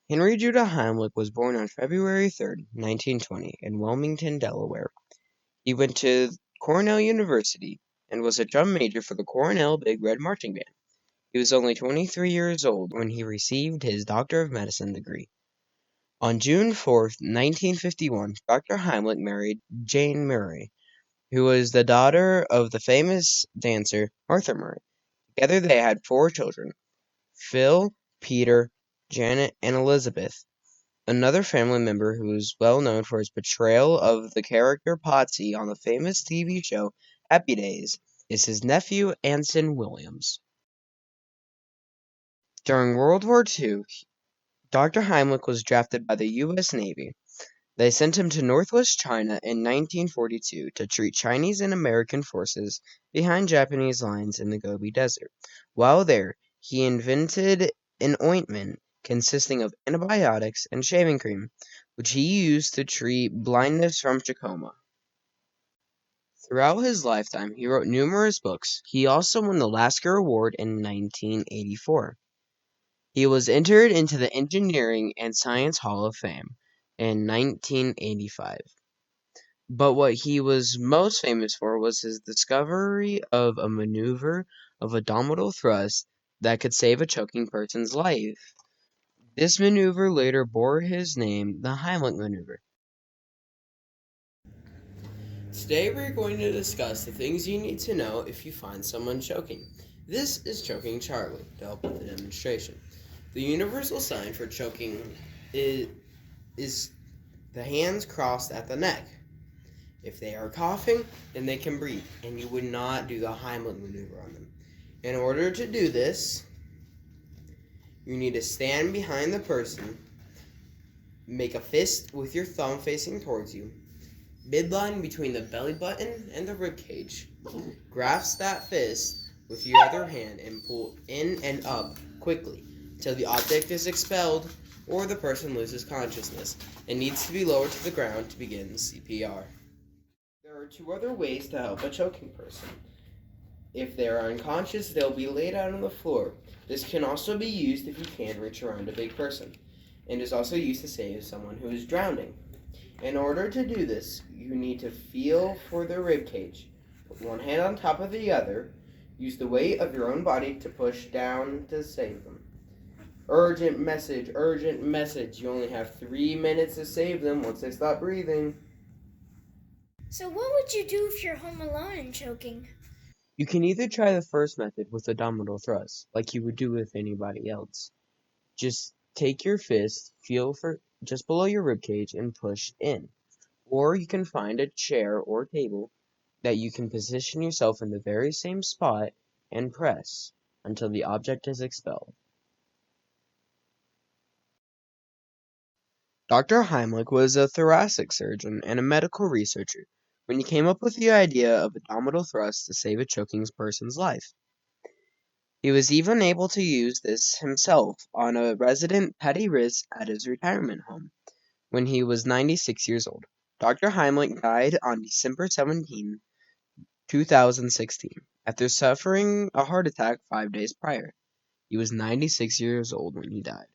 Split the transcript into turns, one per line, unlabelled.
Henry Judah Heimlich was born on February 3rd, 1920, in Wilmington, Delaware. He went to Cornell University and was a drum major for the Cornell Big Red Marching Band. He was only 23 years old when he received his Doctor of Medicine degree. On June 4th, 1951, Dr. Heimlich married Jane Murray, who was the daughter of the famous dancer Martha Murray. Together they had 4 children: Phil, Peter, Janet, and Elizabeth. Another family member who is well known for his portrayal of the character Potsy on the famous TV show Happy Days is his nephew Anson Williams. During World War II, Dr. Heimlich was drafted by the U.S. Navy. They sent him to northwest China in 1942 to treat Chinese and American forces behind Japanese lines in the Gobi Desert. While there, he invented an ointment consisting of antibiotics and shaving cream, which he used to treat blindness from trachoma. Throughout his lifetime, he wrote numerous books. He also won the Lasker Award in 1984. He was entered into the Engineering and Science Hall of Fame in 1985. But what he was most famous for was his discovery of a maneuver of abdominal thrust that could save a choking person's life. This maneuver later bore his name, the Heimlich maneuver. Today we're going to discuss the things you need to know if you find someone choking. This is Choking Charlie to help with the demonstration. The universal sign for choking is the hands crossed at the neck. If they are coughing, then they can breathe, and you would not do the Heimlich maneuver on them. In order to do this, you need to stand behind the person, make a fist with your thumb facing towards you, midline between the belly button and the rib cage. Grasp that fist with your other hand and pull in and up quickly until the object is expelled or the person loses consciousness and needs to be lowered to the ground to begin CPR. There are 2 other ways to help a choking person. If they are unconscious, they'll be laid out on the floor. This can also be used if you can't reach around a big person, and is also used to save someone who is drowning. In order to do this, you need to feel for the rib cage. Put one hand on top of the other. Use the weight of your own body to push down to save them. Urgent message, urgent message. You only have 3 minutes to save them once they stop breathing.
So what would you do if you're home alone and choking?
You can either try the first method with abdominal thrust, like you would do with anybody else. Just take your fist, feel for just below your ribcage, and push in. Or you can find a chair or table that you can position yourself in the very same spot and press until the object is expelled. Dr. Heimlich was a thoracic surgeon and a medical researcher when he came up with the idea of abdominal thrust to save a choking person's life. He was even able to use this himself on a resident petty risk at his retirement home when he was 96 years old. Dr. Heimlich died on December 17, 2016, after suffering a heart attack 5 days prior. He was 96 years old when he died.